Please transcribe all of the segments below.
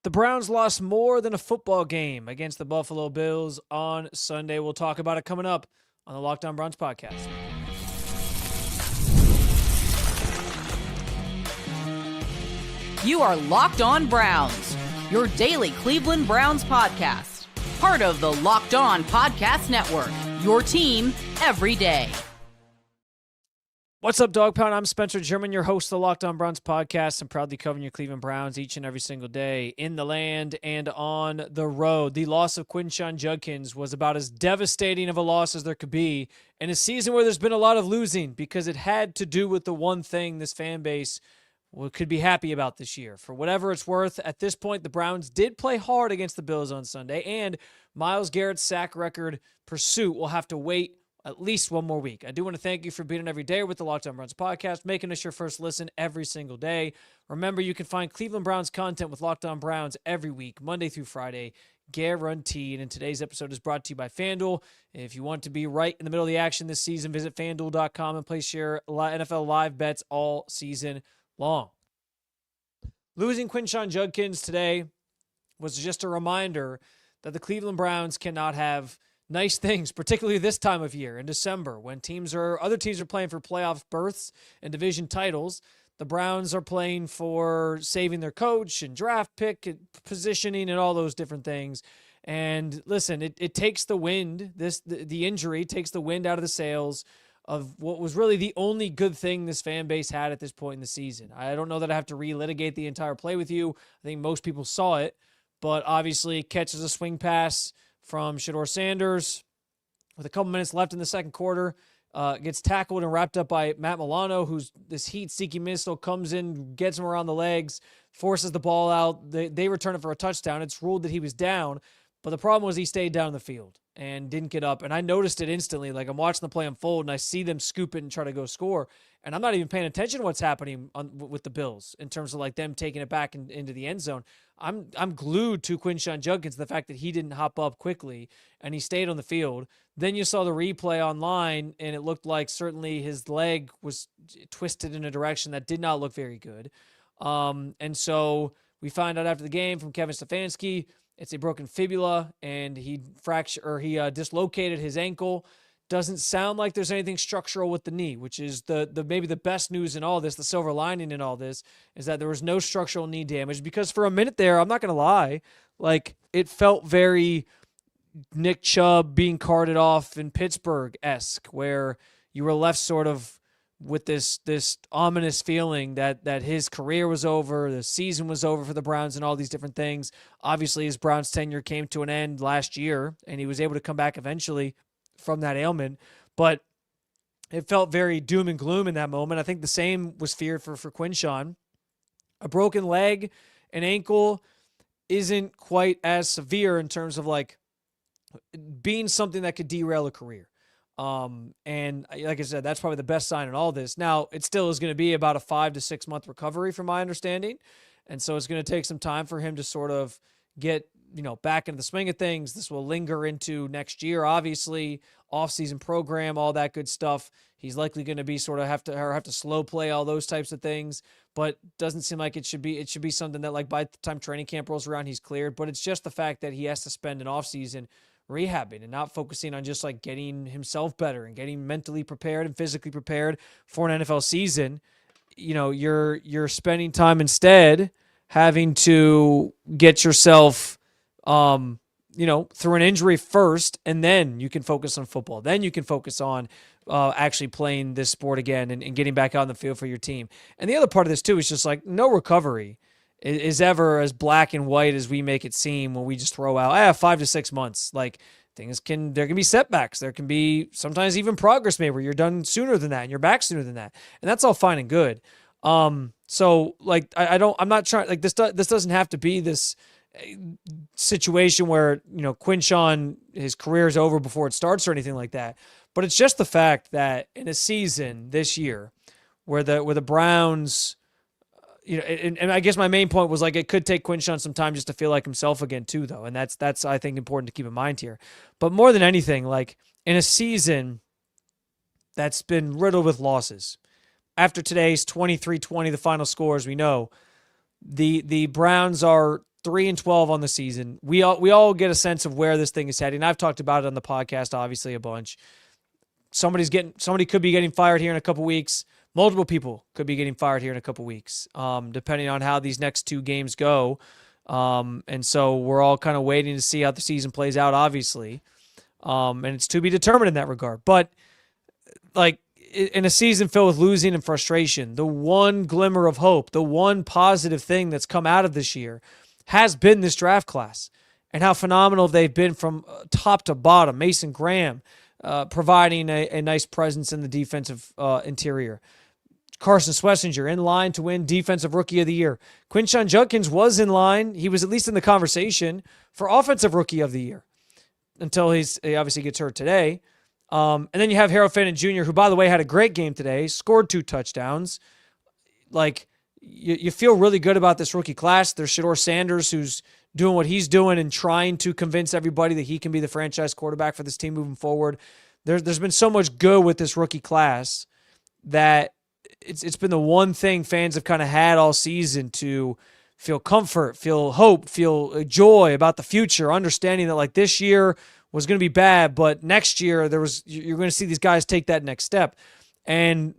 The Browns lost more than a football game against the Buffalo Bills on Sunday. We'll talk about it coming up on the Locked On Browns podcast. You are Locked On Browns, your daily Cleveland Browns podcast. Part of the Locked On Podcast Network, your team every day. What's up, Dog Pound? I'm Spencer German, your host of the Locked On Browns podcast, and proudly covering your Cleveland Browns each and every single day in the land and on the road. The loss of Quinshon Judkins was about as devastating of a loss as there could be in a season where there's been a lot of losing, because it had to do with the one thing this fan base could be happy about this year. For whatever it's worth, at this point, the Browns did play hard against the Bills on Sunday, and Myles Garrett's sack record pursuit will have to wait at least one more week. I do want to thank you for being on every day with the Locked On Browns podcast, making us your first listen every single day. Remember, you can find Cleveland Browns content with Locked On Browns every week, Monday through Friday, guaranteed. And today's episode is brought to you by FanDuel. If you want to be right in the middle of the action this season, visit FanDuel.com and place your NFL live bets all season long. Losing Quinshon Judkins today was just a reminder that the Cleveland Browns cannot have nice things, particularly this time of year in December when other teams are playing for playoff berths and division titles. The Browns are playing for saving their coach and draft pick and positioning and all those different things. And listen, it takes the wind. The injury takes the wind out of the sails of what was really the only good thing this fan base had at this point in the season. I don't know that I have to relitigate the entire play with you. I think most people saw it, but obviously catches a swing pass from Shedeur Sanders with a couple minutes left in the second quarter, gets tackled and wrapped up by Matt Milano, who's this heat-seeking missile, comes in, gets him around the legs, forces the ball out. They return it for a touchdown. It's ruled that he was down, but the problem was he stayed down the field and didn't get up. And I noticed it instantly. Like, I'm watching the play unfold, and I see them scoop it and try to go score, and I'm not even paying attention to what's happening with the Bills in terms of like them taking it back into the end zone. I'm glued to Quinshon Judkins, the fact that he didn't hop up quickly and he stayed on the field. Then you saw the replay online, and it looked like certainly his leg was twisted in a direction that did not look very good. And so we find out after the game from Kevin Stefanski, it's a broken fibula, and he dislocated his ankle. Doesn't sound like there's anything structural with the knee, which is the maybe the best news in all this. The silver lining in all this is that there was no structural knee damage, because for a minute there, I'm not going to lie, like, it felt very Nick Chubb being carted off in Pittsburgh-esque, where you were left sort of with this ominous feeling that his career was over, the season was over for the Browns and all these different things. Obviously, his Browns tenure came to an end last year, and he was able to come back eventually from that ailment, but it felt very doom and gloom in that moment. I think the same was feared for Quinshon. A broken leg and ankle isn't quite as severe in terms of like being something that could derail a career. And like I said, that's probably the best sign in all this. Now, it still is going to be about a 5 to 6 month recovery from my understanding. And so it's going to take some time for him to sort of get, back into the swing of things. This will linger into next year, obviously, off-season program, all that good stuff. He's likely going to be sort of have to slow play all those types of things, but doesn't seem like it should be something that, like, by the time training camp rolls around, he's cleared. But it's just the fact that he has to spend an off-season rehabbing and not focusing on just like getting himself better and getting mentally prepared and physically prepared for an NFL season. You're spending time instead having to get yourself through an injury first, and then you can focus on football. Then you can focus on actually playing this sport again and getting back out on the field for your team. And the other part of this too is just like no recovery is ever as black and white as we make it seem when we just throw out 5 to 6 months. Like, there can be setbacks. There can be sometimes even progress made where you're done sooner than that and you're back sooner than that. And that's all fine and good. So like, I'm not trying, like, this doesn't have to be this situation where, Quinshon, his career is over before it starts or anything like that. But it's just the fact that in a season this year where the Browns, and I guess my main point was like it could take Quinshon some time just to feel like himself again too, though, and that's I think important to keep in mind here. But more than anything, like in a season that's been riddled with losses, after today's 23-20, the final score, as we know, the Browns are 3-12 on the season. We all get a sense of where this thing is heading. I've talked about it on the podcast, obviously, a bunch. Somebody could be getting fired here in a couple weeks. Multiple people could be getting fired here in a couple weeks, depending on how these next 2 games go. And so we're all kind of waiting to see how the season plays out, obviously. And it's to be determined in that regard. But like in a season filled with losing and frustration, the one glimmer of hope, the one positive thing that's come out of this year has been this draft class and how phenomenal they've been from top to bottom. Mason Graham providing a nice presence in the defensive interior. Carson Schlesinger in line to win Defensive Rookie of the Year. Quinshon Judkins was in line. He was at least in the conversation for Offensive Rookie of the Year until he obviously gets hurt today. And then you have Harold Fannin Jr., who, by the way, had a great game today, scored 2 touchdowns. Like, you feel really good about this rookie class. There's Shedeur Sanders, who's doing what he's doing and trying to convince everybody that he can be the franchise quarterback for this team moving forward. There's been so much good with this rookie class that it's been the one thing fans have kind of had all season to feel comfort, feel hope, feel joy about the future, understanding that like this year was going to be bad, but next year you're going to see these guys take that next step. And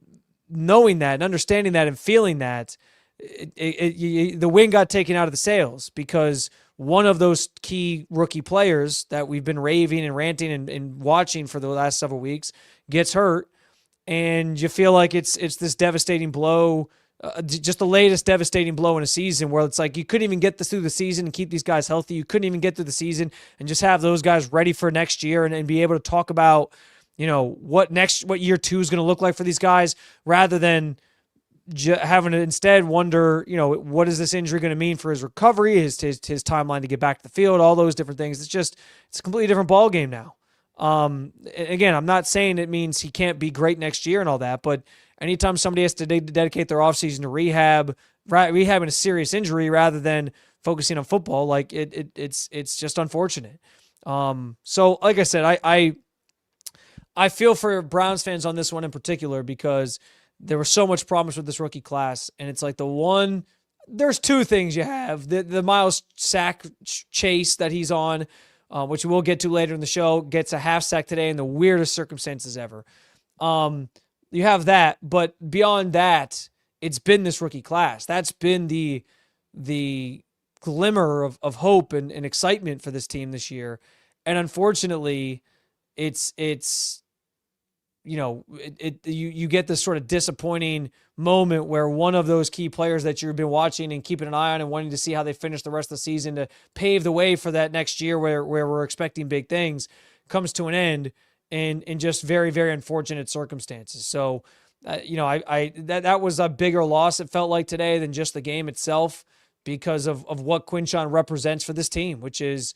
knowing that and understanding that and feeling that, the wind got taken out of the sails because one of those key rookie players that we've been raving and ranting and watching for the last several weeks gets hurt. And you feel like it's this devastating blow, just the latest devastating blow in a season where it's like you couldn't even get this through the season and keep these guys healthy. You couldn't even get through the season and just have those guys ready for next year and be able to talk about, what year 2 is going to look like for these guys rather than having to instead wonder, what is this injury going to mean for his recovery, his timeline to get back to the field, all those different things. It's a completely different ball game now. Again, I'm not saying it means he can't be great next year and all that, but anytime somebody has to dedicate their offseason to rehabbing a serious injury rather than focusing on football, like it's just unfortunate. So like I said, I feel for Browns fans on this one in particular because there was so much promise with this rookie class, and it's like there's 2 things you have. The Myles sack chase that he's on, which we'll get to later in the show, gets a half sack today in the weirdest circumstances ever. You have that, but beyond that, it's been this rookie class. That's been the glimmer of hope and excitement for this team this year. And unfortunately, you get this sort of disappointing moment where one of those key players that you've been watching and keeping an eye on and wanting to see how they finish the rest of the season to pave the way for that next year where we're expecting big things comes to an end in just very, very unfortunate circumstances. So, that was a bigger loss, it felt like today, than just the game itself because of what Quinshon represents for this team, which is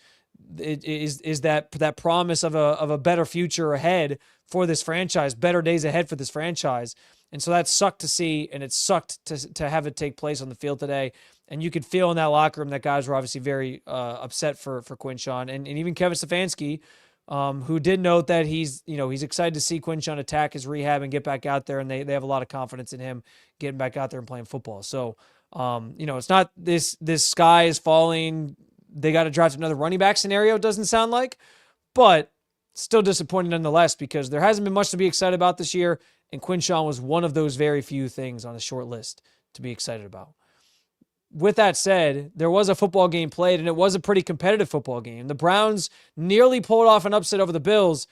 that promise of a better future ahead for this franchise, better days ahead for this franchise. And so that sucked to see, and it sucked to have it take place on the field today. And you could feel in that locker room that guys were obviously very upset for Quinshon. And even Kevin Stefanski, who did note that he's excited to see Quinshon attack his rehab and get back out there, and they have a lot of confidence in him getting back out there and playing football. So, it's not this sky is falling, they got to draft another running back scenario, it doesn't sound like, but still disappointing nonetheless because there hasn't been much to be excited about this year, and Quinshon was one of those very few things on a short list to be excited about. With that said, there was a football game played, and it was a pretty competitive football game. The Browns nearly pulled off an upset over the Bills.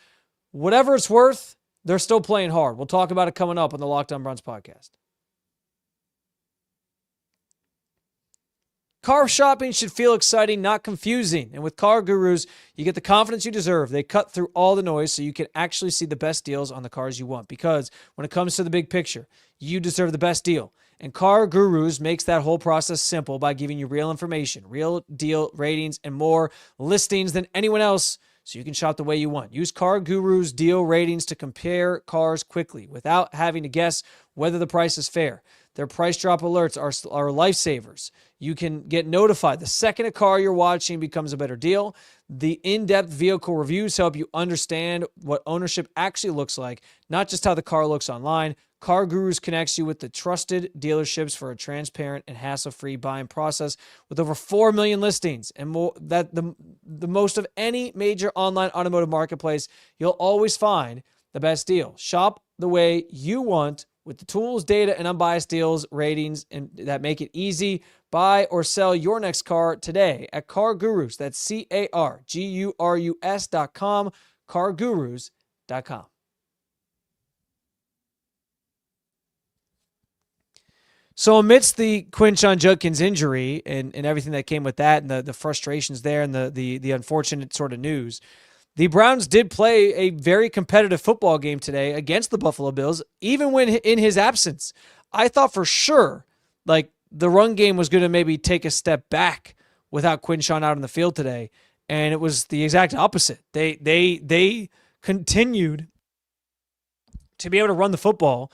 Whatever it's worth, they're still playing hard. We'll talk about it coming up on the Locked On Browns podcast. Car shopping should feel exciting, not confusing. And with CarGurus, you get the confidence you deserve. They cut through all the noise so you can actually see the best deals on the cars you want. Because when it comes to the big picture, you deserve the best deal. And CarGurus makes that whole process simple by giving you real information, real deal ratings, and more listings than anyone else so you can shop the way you want. Use CarGurus deal ratings to compare cars quickly without having to guess whether the price is fair. Their price drop alerts are lifesavers. You can get notified the second a car you're watching becomes a better deal. The in-depth vehicle reviews help you understand what ownership actually looks like, not just how the car looks online. CarGurus connects you with the trusted dealerships for a transparent and hassle-free buying process with over 4 million listings and more that the most of any major online automotive marketplace. You'll always find the best deal. Shop the way you want with the tools, data, and unbiased deals, ratings, and that make it easy. Buy or sell your next car today at CarGurus. That's CarGurus.com, CarGurus.com. So amidst the Quinshon Judkins injury and everything that came with that and the frustrations there and the unfortunate sort of news, the Browns did play a very competitive football game today against the Buffalo Bills, even when in his absence. I thought for sure, like, the run game was going to maybe take a step back without Quinshon out on the field today, and it was the exact opposite. They continued to be able to run the football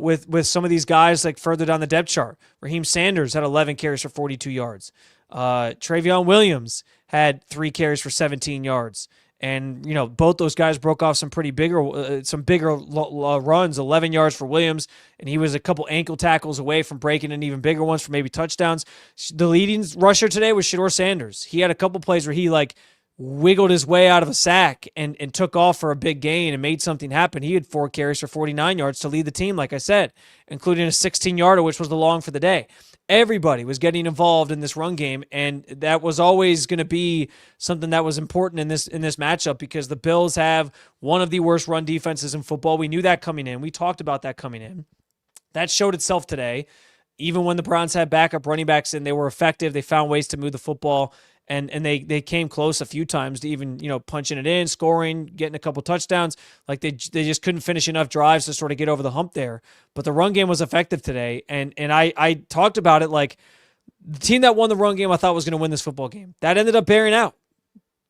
with some of these guys like further down the depth chart. Raheem Sanders had 11 carries for 42 yards. Travion Williams had 3 carries for 17 yards. And, both those guys broke off some bigger runs, 11 yards for Williams, and he was a couple ankle tackles away from breaking in even bigger ones for maybe touchdowns. The leading rusher today was Shedeur Sanders. He had a couple plays where he, wiggled his way out of a sack and took off for a big gain and made something happen. He had 4 carries for 49 yards to lead the team, like I said, including a 16-yarder, which was the long for the day. Everybody was getting involved in this run game, and that was always going to be something that was important in this matchup because the Bills have one of the worst run defenses in football. We knew that coming in. We talked about that coming in. That showed itself today. Even when the Browns had backup running backs in, they were effective. They found ways to move the football, and they came close a few times to even punching it in, scoring, getting a couple touchdowns. Like they just couldn't finish enough drives to sort of get over the hump there. But the run game was effective today, and I talked about it like the team that won the run game I thought was going to win this football game. That ended up bearing out.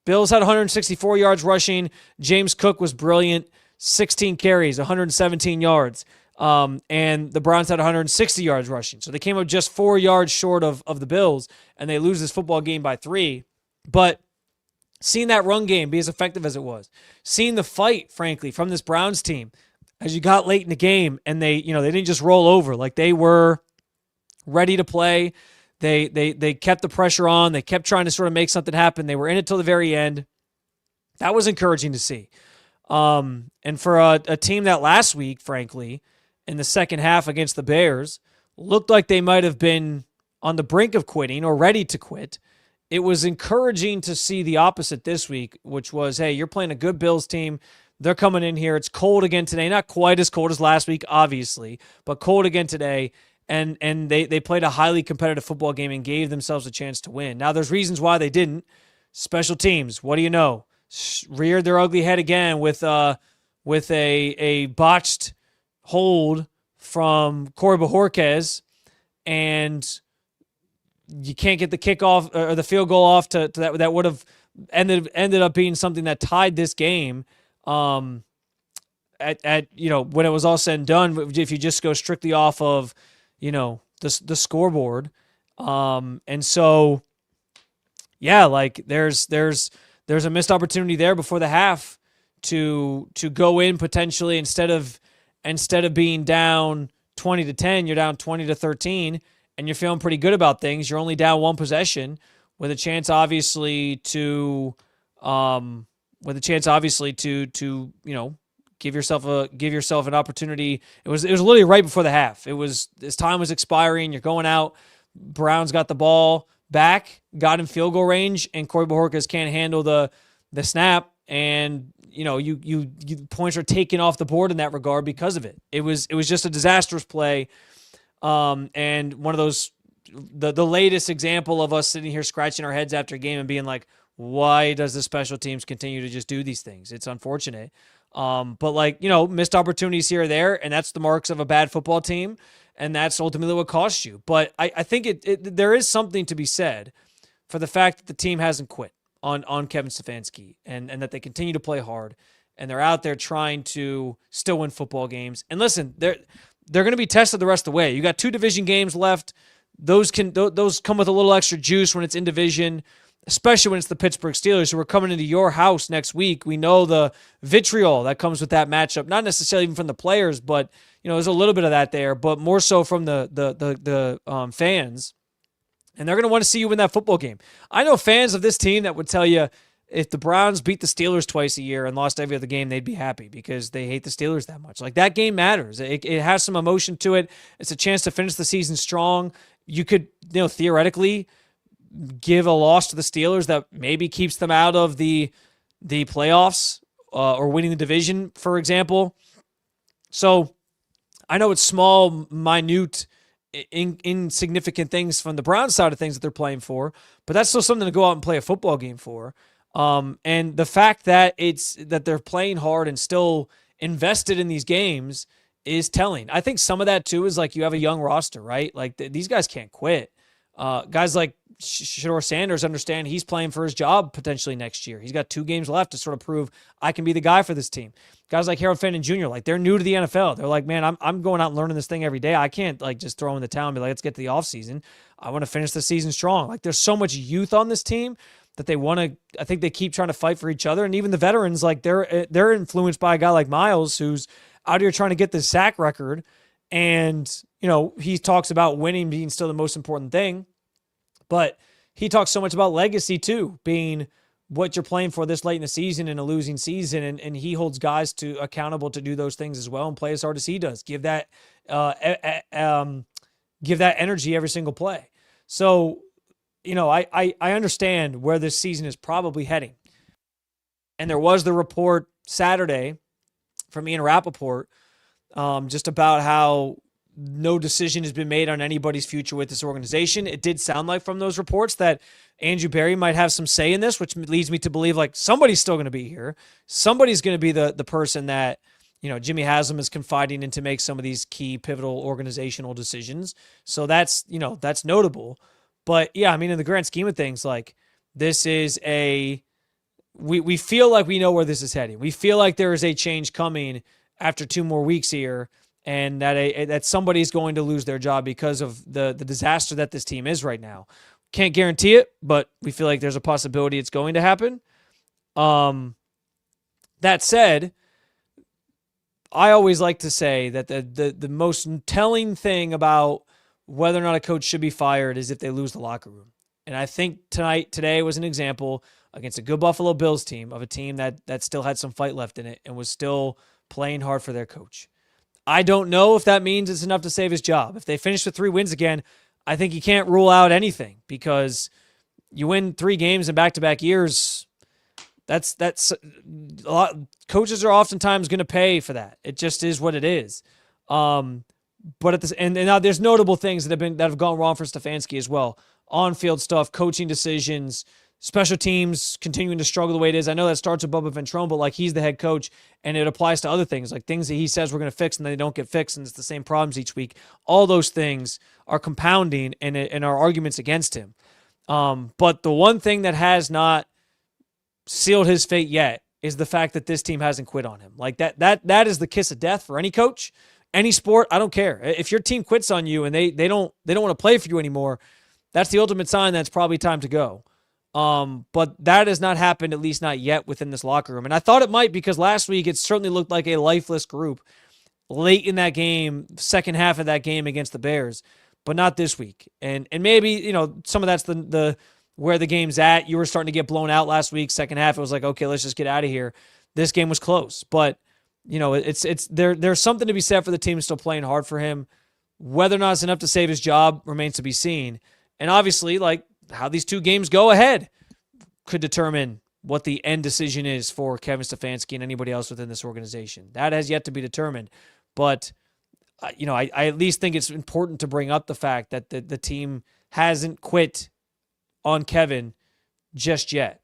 Bills had 164 yards rushing. James Cook was brilliant, 16 carries, 117 yards. And the Browns had 160 yards rushing. So they came up just 4 yards short of the Bills, and they lose this football game by 3. But seeing that run game be as effective as it was, seeing the fight, frankly, from this Browns team as you got late in the game, and they didn't just roll over. Like, they were ready to play. They kept the pressure on. They kept trying to sort of make something happen. They were in it till the very end. That was encouraging to see. And for a team that last week, frankly, in the second half against the Bears, looked like they might have been on the brink of quitting or ready to quit, it was encouraging to see the opposite this week, which was, hey, you're playing a good Bills team. They're coming in here. It's cold again today. Not quite as cold as last week, obviously, but cold again today. And they played a highly competitive football game and gave themselves a chance to win. Now, there's reasons why they didn't. Special teams, what do you know? Reared their ugly head again with a botched hold from Corey Bojorquez, and you can't get the kickoff or the field goal off to that would have ended up being something that tied this game at when it was all said and done, if you just go strictly off of the scoreboard. And so there's a missed opportunity there before the half to go in potentially instead of being down 20-10, you're down 20-13, and you're feeling pretty good about things. You're only down one possession with a chance, obviously, to give yourself an opportunity. It was literally right before the half. As time was expiring, you're going out. Browns got the ball back, got in field goal range, and Corey Bojorquez can't handle the snap, and you points are taken off the board in that regard because of it. It was just a disastrous play, and one of those the latest example of us sitting here scratching our heads after a game and being like, why does the special teams continue to just do these things? It's unfortunate, but missed opportunities here or there, and that's the marks of a bad football team, and that's ultimately what costs you. But I think there is something to be said for the fact that the team hasn't quit on Kevin Stefanski, and that they continue to play hard, and they're out there trying to still win football games. And listen, they're going to be tested the rest of the way. You got 2 division games left. Those come with a little extra juice when it's in division. especially when it's the Pittsburgh Steelers who are coming into your house next week. We know the vitriol that comes with that matchup, not necessarily even from the players, but there's a little bit of that there, but more so from the fans. And they're going to want to see you win that football game. I know fans of this team that would tell you if the Browns beat the Steelers twice a year and lost every other game, they'd be happy because they hate the Steelers that much. Like, that game matters. It has some emotion to it. It's a chance to finish the season strong. You could, theoretically give a loss to the Steelers that maybe keeps them out of the playoffs or winning the division, for example. So I know it's small, minute, insignificant things from the Browns side of things that they're playing for, but that's still something to go out and play a football game for. And the fact that that they're playing hard and still invested in these games is telling. I think some of that too is like you have a young roster, right? Like these guys can't quit. Guys like Shedeur Sanders understand he's playing for his job potentially next year. He's got 2 games left to sort of prove I can be the guy for this team. Guys like Harold Fenton Jr., like they're new to the NFL. They're like, man, I'm going out and learning this thing every day. I can't like just throw in the towel and be like, let's get to the offseason. I want to finish the season strong. Like there's so much youth on this team that they want to, I think they keep trying to fight for each other. And even the veterans, like they're influenced by a guy like Myles, who's out here trying to get the sack record. And, he talks about winning being still the most important thing. But he talks so much about legacy too, being what you're playing for this late in the season in a losing season. And he holds guys accountable to do those things as well and play as hard as he does. Give that energy every single play. So, I understand where this season is probably heading. And there was the report Saturday from Ian Rappaport just about how no decision has been made on anybody's future with this organization. It did sound like from those reports that Andrew Berry might have some say in this, which leads me to believe like somebody's still going to be here. Somebody's going to be the person that, Jimmy Haslam is confiding in to make some of these key pivotal organizational decisions. So that's notable. But yeah, in the grand scheme of things, like this is we feel like we know where this is heading. We feel like there is a change coming after 2 more weeks here. And that somebody's going to lose their job because of the disaster that this team is right now. Can't guarantee it, but we feel like there's a possibility it's going to happen. That said, I always like to say that the most telling thing about whether or not a coach should be fired is if they lose the locker room. And I think today was an example against a good Buffalo Bills team of a team that still had some fight left in it and was still playing hard for their coach. I don't know if that means it's enough to save his job. If they finish with 3 wins again, I think you can't rule out anything because you win 3 games in back-to-back years. That's a lot. Coaches are oftentimes going to pay for that. It just is what it is. But and now there's notable things that have gone wrong for Stefanski as well. On-field stuff, coaching decisions, special teams continuing to struggle the way it is. I know that starts with Bubba Ventrone, but like he's the head coach, and it applies to other things, like things that he says we're going to fix and they don't get fixed, and it's the same problems each week. All those things are compounding and are arguments against him. But the one thing that has not sealed his fate yet is the fact that this team hasn't quit on him. Like that is the kiss of death for any coach, any sport. I don't care if your team quits on you and they don't want to play for you anymore. That's the ultimate sign that it's probably time to go. But that has not happened, at least not yet, within this locker room. And I thought it might because last week it certainly looked like a lifeless group late in that game, second half of that game against the Bears, but not this week. And maybe, some of that's the where the game's at. You were starting to get blown out last week. Second half, it was like, okay, let's just get out of here. This game was close, but there's something to be said for the team still playing hard for him. Whether or not it's enough to save his job remains to be seen. And obviously, like, how these 2 games go ahead could determine what the end decision is for Kevin Stefanski and anybody else within this organization. That has yet to be determined. But, I at least think it's important to bring up the fact that the team hasn't quit on Kevin just yet.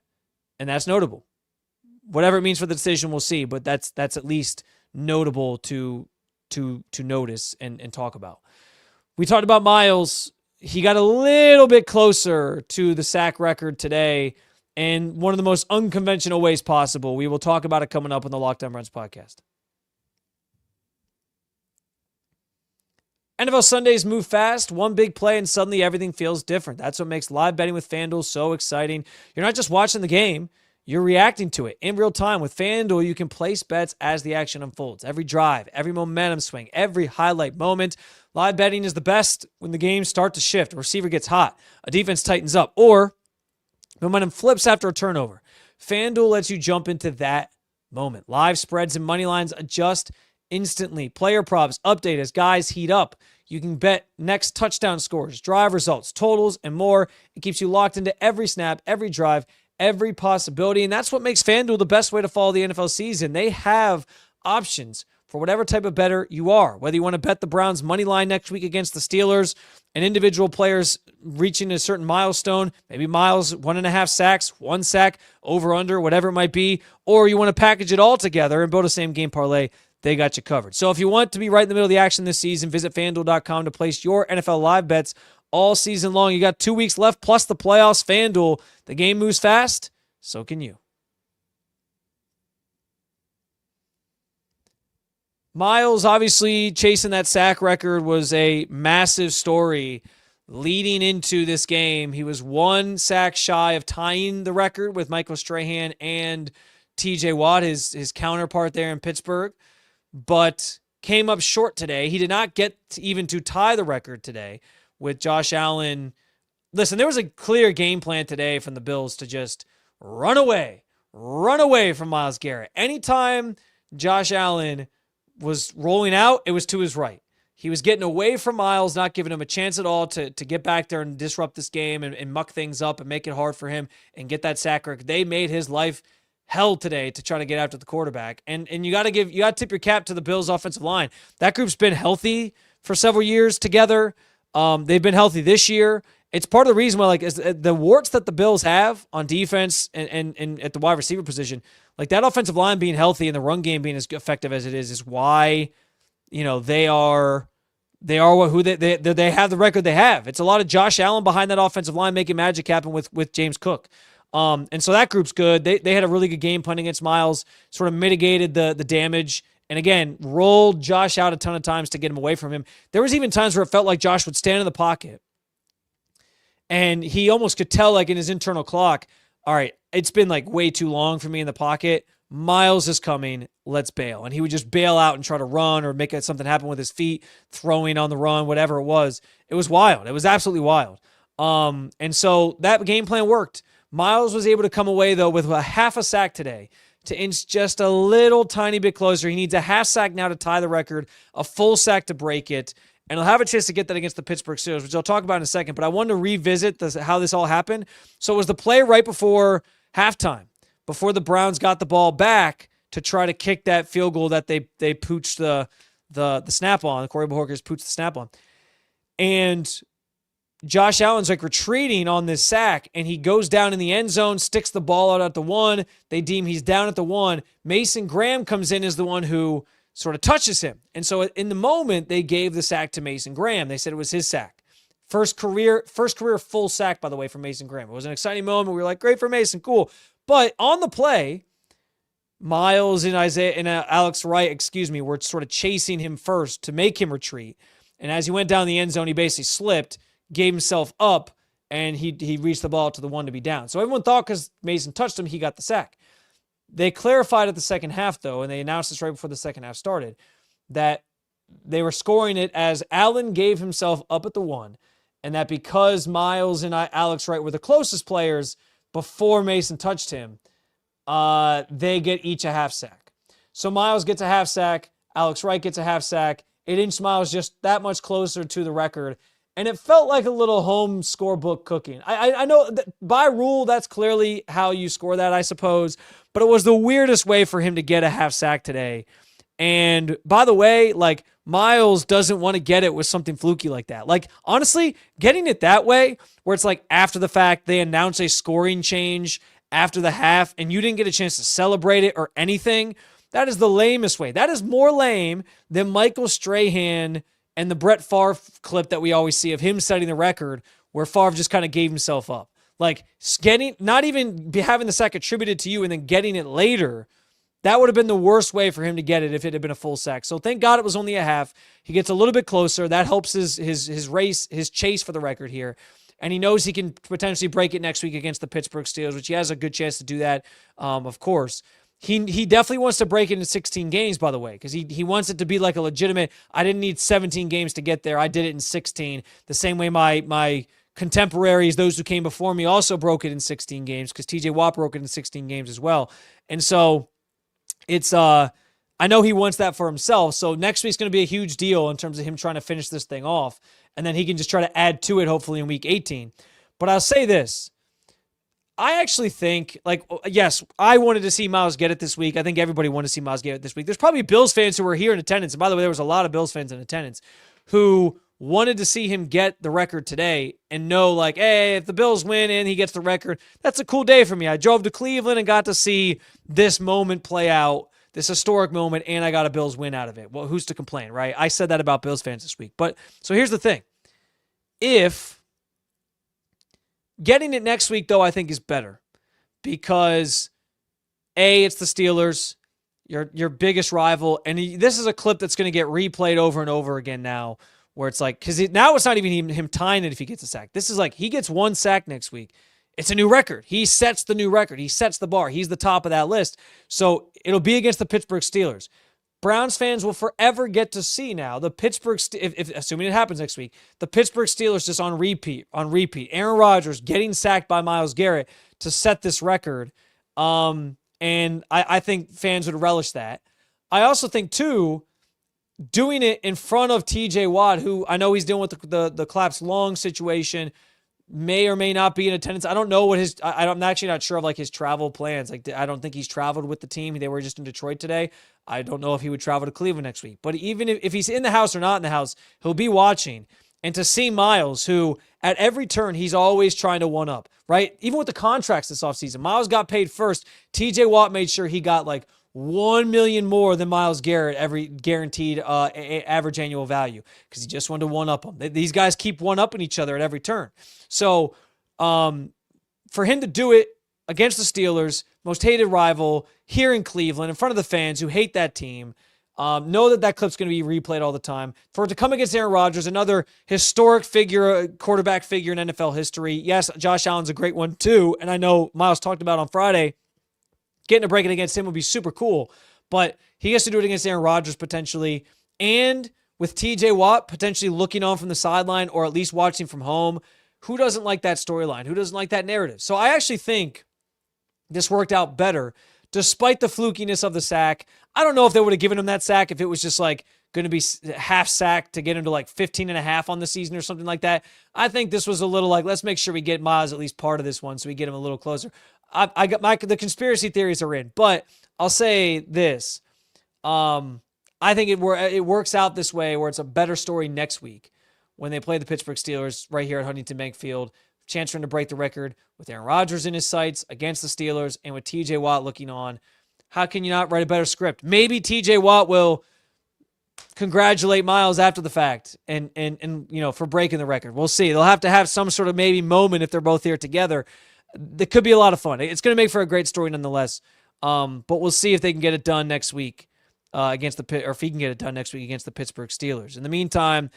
And that's notable. Whatever it means for the decision, we'll see. But that's at least notable to notice and talk about. We talked about Myles. He got a little bit closer to the sack record today in one of the most unconventional ways possible. We will talk about it coming up on the Locked On Browns podcast. NFL Sundays move fast, one big play, and suddenly everything feels different. That's what makes live betting with FanDuel so exciting. You're not just watching the game, you're reacting to it in real time. With FanDuel, you can place bets as the action unfolds. Every drive, every momentum swing, every highlight moment. Live betting is the best when the games start to shift, a receiver gets hot, a defense tightens up, or momentum flips after a turnover. FanDuel lets you jump into that moment. Live spreads and money lines adjust instantly. Player props update as guys heat up. You can bet next touchdown scores, drive results, totals, and more. It keeps you locked into every snap, every drive, every possibility. And that's what makes FanDuel the best way to follow the NFL season. They have options for whatever type of bettor you are. Whether you want to bet the Browns money line next week against the Steelers, and individual players reaching a certain milestone, maybe Myles 1.5 sacks, 1 sack, over, under, whatever it might be, or you want to package it all together and build a same game parlay, they got you covered. So if you want to be right in the middle of the action this season, visit FanDuel.com to place your NFL live bets all season long. You got 2 weeks left plus the playoffs. FanDuel, the game moves fast, so can you. Myles, obviously, chasing that sack record was a massive story leading into this game. He was 1 sack shy of tying the record with Michael Strahan and TJ Watt, his counterpart there in Pittsburgh, but came up short today. He did not get even to tie the record today with Josh Allen. Listen, there was a clear game plan today from the Bills to just run away from Myles Garrett. Anytime Josh Allen was rolling out, it was to his right. He was getting away from Myles, not giving him a chance at all to get back there and disrupt this game and muck things up and make it hard for him and get that sack record. They made his life hell today to try to get after the quarterback. And you got to tip your cap to the Bills offensive line. That group's been healthy for several years together. They've been healthy this year. It's part of the reason why, is the warts that the Bills have on defense and at the wide receiver position, that offensive line being healthy and the run game being as effective as it is why, they are who they have the record they have. It's a lot of Josh Allen behind that offensive line making magic happen with James Cook. And so that group's good. They had a really good game plan against Myles, sort of mitigated the damage. And again, rolled Josh out a ton of times to get him away from him. There was even times where it felt like Josh would stand in the pocket and he almost could tell, in his internal clock, all right, it's been way too long for me in the pocket. Myles is coming. Let's bail. And he would just bail out and try to run or make something happen with his feet, throwing on the run, whatever it was. It was wild. It was absolutely wild. And so that game plan worked. Myles was able to come away, though, with a half a sack today to inch just a little tiny bit closer. He needs a half sack now to tie the record, a full sack to break it, and he'll have a chance to get that against the Pittsburgh Steelers, which I'll talk about in a second, but I wanted to revisit how this all happened. So it was the play right before halftime, before the Browns got the ball back to try to kick that field goal that they pooched the snap on. Corey Bojorquez pooched the snap on. And Josh Allen's retreating on this sack, and he goes down in the end zone, sticks the ball out at the 1. They deem he's down at the 1. Mason Graham comes in as the one who sort of touches him. And so in the moment, they gave the sack to Mason Graham. They said it was his sack. First career full sack, by the way, for Mason Graham. It was an exciting moment. We were like, great for Mason, cool. But on the play, Myles and Alex Wright, were sort of chasing him first to make him retreat. And as he went down the end zone, he basically slipped, gave himself up, and he reached the ball to the 1 to be down. So everyone thought because Mason touched him, he got the sack. They clarified at the second half, though, and they announced this right before the second half started, that they were scoring it as Allen gave himself up at the 1, and that because Myles and Alex Wright were the closest players before Mason touched him, they get each a half sack. So Myles gets a half sack, Alex Wright gets a half sack. It inched Myles just that much closer to the record. And it felt like a little home scorebook cooking. I know that by rule, that's clearly how you score that, I suppose. But it was the weirdest way for him to get a half sack today. And by the way, Myles doesn't want to get it with something fluky like that. Honestly, getting it that way, where it's after the fact, they announce a scoring change after the half, and you didn't get a chance to celebrate it or anything, that is the lamest way. That is more lame than Michael Strahan and the Brett Favre clip that we always see of him setting the record where Favre just kind of gave himself up. Not even having the sack attributed to you and then getting it later That would have been the worst way for him to get it if it had been a full sack. So thank God it was only a half. He gets a little bit closer. That helps his race, his chase for the record here. And he knows he can potentially break it next week against the Pittsburgh Steelers, which he has a good chance to do that, of course. He definitely wants to break it in 16 games, by the way, because he wants it to be like a legitimate, I didn't need 17 games to get there. I did it in 16. The same way my contemporaries, those who came before me, also broke it in 16 games because TJ Watt broke it in 16 games as well. And so it's I know he wants that for himself. So next week's going to be a huge deal in terms of him trying to finish this thing off. And then he can just try to add to it, hopefully, in week 18. But I'll say this. I actually think, yes, I wanted to see Myles Garrett this week. I think everybody wanted to see Myles Garrett this week. There's probably Bills fans who were here in attendance. And by the way, there was a lot of Bills fans in attendance who wanted to see him get the record today and know, hey, if the Bills win and he gets the record, that's a cool day for me. I drove to Cleveland and got to see this moment play out, this historic moment, and I got a Bills win out of it. Well, who's to complain, right? I said that about Bills fans this week. But so here's the thing. If getting it next week, though, I think is better because, A, it's the Steelers, your biggest rival, and this is a clip that's going to get replayed over and over again now, where it's because now it's not even him tying it if he gets a sack. This is he gets one sack next week. It's a new record. He sets the new record. He sets the bar. He's the top of that list. So it'll be against the Pittsburgh Steelers. Browns fans will forever get to see now the Pittsburgh, if assuming it happens next week, the Pittsburgh Steelers just on repeat. Aaron Rodgers getting sacked by Myles Garrett to set this record. And I think fans would relish that. I also think, too, doing it in front of TJ Watt, who I know he's dealing with the collapsed lung situation, may or may not be in attendance. I don't know what I'm actually not sure of his travel plans. I don't think he's traveled with the team. They were just in Detroit today. I don't know if he would travel to Cleveland next week. But even if he's in the house or not in the house, he'll be watching. And to see Myles, who at every turn, he's always trying to one-up, right? Even with the contracts this offseason, Myles got paid first. TJ Watt made sure he got $1 million more than Myles Garrett every guaranteed average annual value because he just wanted to one-up them. These guys keep one-upping each other at every turn. So for him to do it against the Steelers, most hated rival here in Cleveland, in front of the fans who hate that team, know that clip's going to be replayed all the time. For it to come against Aaron Rodgers, another historic figure, quarterback figure in NFL history. Yes, Josh Allen's a great one too, and I know Myles talked about on Friday, getting to break it against him would be super cool, but he has to do it against Aaron Rodgers potentially, and with TJ Watt potentially looking on from the sideline or at least watching from home. Who doesn't like that storyline? Who doesn't like that narrative? So I actually think this worked out better, despite the flukiness of the sack. I don't know if they would have given him that sack if it was just going to be half sack to get him to 15 and a half on the season or something like that. I think this was a little let's make sure we get Myles at least part of this one so we get him a little closer. I got the conspiracy theories are in, but I'll say this. I think it works out this way where it's a better story next week when they play the Pittsburgh Steelers right here at Huntington Bank Field. Chance for him to break the record with Aaron Rodgers in his sights against the Steelers and with TJ Watt looking on. How can you not write a better script? Maybe TJ Watt will congratulate Myles after the fact and for breaking the record. We'll see. They'll have to have some sort of maybe moment if they're both here together. That could be a lot of fun. It's going to make for a great story nonetheless. But we'll see if they can get it done next week or if he can get it done next week against the Pittsburgh Steelers. In the meantime,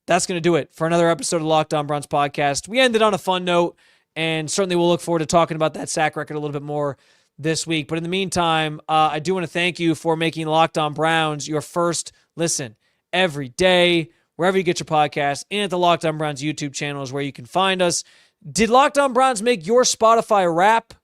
that's going to do it for another episode of Locked On Browns podcast. We ended on a fun note, and certainly we'll look forward to talking about that sack record a little bit more this week. But in the meantime, I do want to thank you for making Locked On Browns your first listen every day, wherever you get your podcasts, and at the Locked On Browns YouTube channel is where you can find us. Did Locked On Browns make your Spotify wrapped?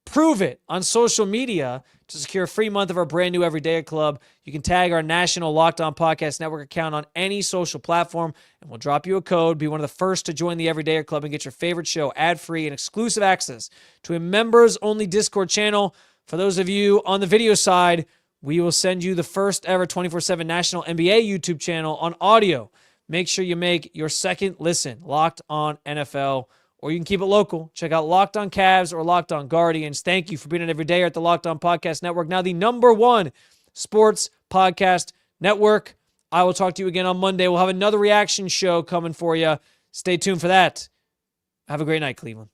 Prove it on social media to secure a free month of our brand new Everyday Club. You can tag our national Locked On Podcast Network account on any social platform, and we'll drop you a code. Be one of the first to join the Everyday Club and get your favorite show ad-free and exclusive access to a members-only Discord channel. For those of you on the video side, we will send you the first ever 24/7 national NBA YouTube channel on audio. Make sure you make your second listen Locked On NFL, or you can keep it local. Check out Locked On Cavs or Locked On Guardians. Thank you for being on every day at the Locked On Podcast Network, now the #1 sports podcast network. I will talk to you again on Monday. We'll have another reaction show coming for you. Stay tuned for that. Have a great night, Cleveland.